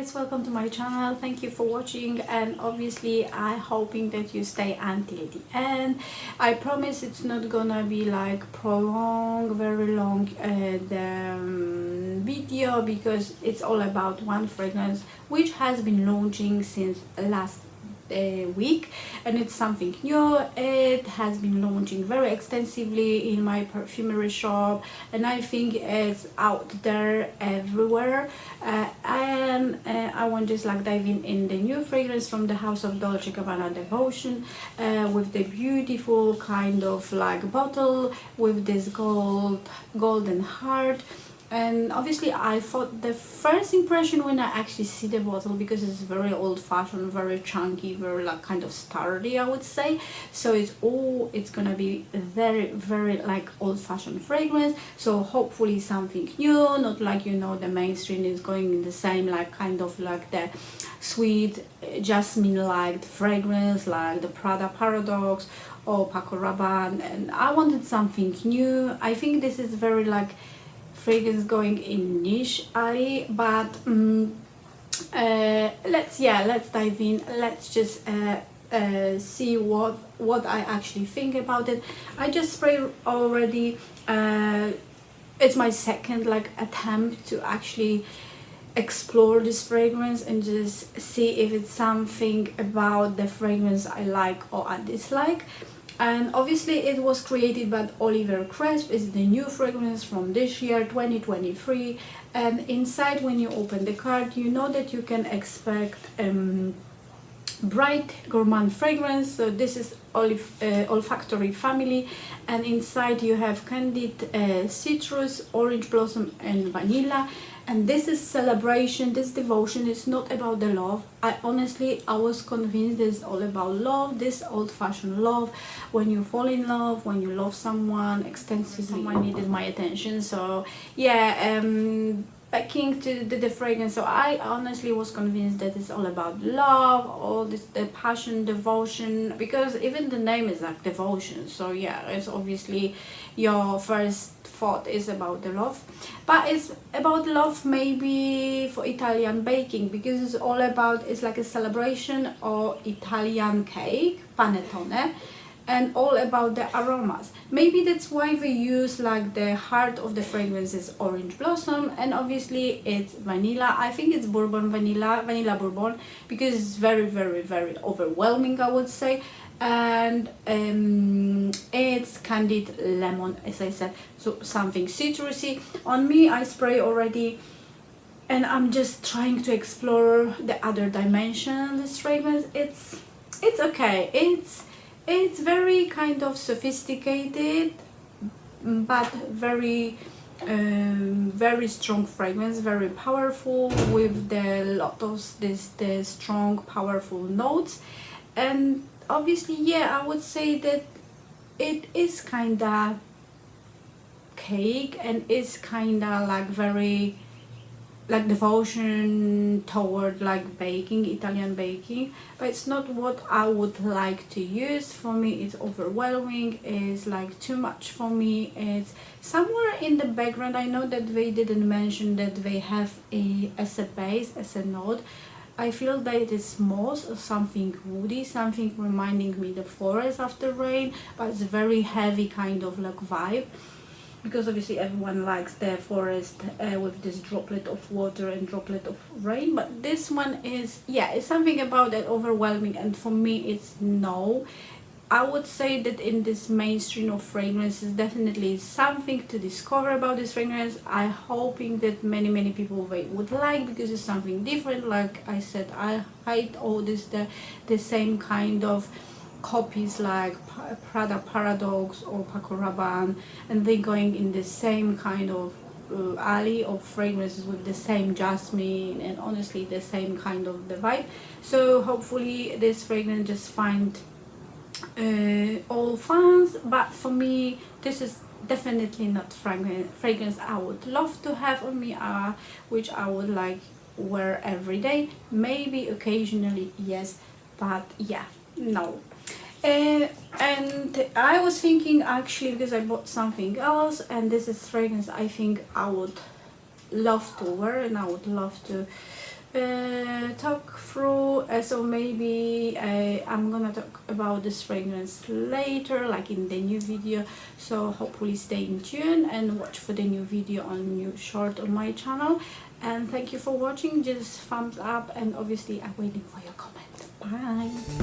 guys, welcome to my channel. Thank you for watching, and obviously I hoping that you stay until the end. I promise it's not gonna be like prolonged very long the video, because it's all about one fragrance which has been launching since last week, and it's something new. It has been launching very extensively in my perfumery shop, and I think it's out there everywhere. And I want just like diving in the new fragrance from the house of Dolce Gabbana Devotion, with the beautiful kind of like bottle with this golden heart. And obviously I thought the first impression when I actually see the bottle, because it's very old-fashioned, very chunky, very like kind of sturdy, I would say, so it's gonna be very like old-fashioned fragrance. So hopefully something new, not like, you know, the mainstream is going in the same like kind of like the sweet jasmine like fragrance like the Prada Paradox or Paco Rabanne. And I wanted something new. I think this is very like fragrance going in niche alley, but let's dive in. Let's just see what I actually think about it. I just sprayed already. It's my second like attempt to actually explore this fragrance and just see if it's something about the fragrance I like or I dislike. And obviously it was created by Oliver Cresp. It's the new fragrance from this year 2023, and inside when you open the card, you know that you can expect bright gourmand fragrance. So this is olfactory family, and inside you have candied citrus, orange blossom and vanilla. And this is celebration, this devotion is not about the love. I was convinced it's all about love, this old-fashioned love, when you fall in love, when you love someone extensively. Someone needed my attention, so yeah, backing to the fragrance. So I honestly was convinced that it's all about love, all this, the passion, devotion, because even the name is like devotion. So yeah, it's obviously your first thought is about the love, but it's about love maybe for Italian baking, because it's all about, it's like a celebration or Italian cake, panettone, and all about the aromas. Maybe that's why we use like the heart of the fragrance is orange blossom, and obviously it's vanilla. I think it's bourbon vanilla bourbon, because it's very overwhelming, I would say. And it's candied lemon, as I said, so something citrusy. On me, I spray already, and I'm just trying to explore the other dimension. This fragrance, it's okay, it's very kind of sophisticated, but very strong fragrance, very powerful, with the lot of the strong powerful notes. And obviously, yeah, I would say that it is kinda cake, and it's kinda like very like devotion toward like baking, Italian baking, but it's not what I would like to use. For me it's overwhelming, it's like too much for me. It's somewhere in the background. I know that they didn't mention that they have as a base, as a note, I feel that it is moss or something woody, something reminding me the forest after rain, but it's a very heavy kind of like vibe, because obviously everyone likes the forest with this droplet of water and droplet of rain. But this one is, yeah, it's something about that overwhelming, and for me it's no. I would say that in this mainstream of fragrances, definitely something to discover about this fragrance. I'm hoping that many people would like, because it's something different. Like I said, I hate all this the same kind of copies like Prada Paradox or Paco Rabanne, and they're going in the same kind of alley of fragrances with the same jasmine and honestly the same kind of the vibe. So hopefully this fragrance just find all fans, but for me this is definitely not fragrance I would love to have on me, which I would like wear every day. Maybe occasionally, yes, but yeah, no. And I was thinking actually, because I bought something else, and this is fragrance I think I would love to wear, and I would love to talk through, so maybe I'm gonna talk about this fragrance later, like in the new video, so hopefully stay in tune and watch for the new video on new short on my channel. And thank you for watching. Just thumbs up, and obviously I'm waiting for your comment. Bye.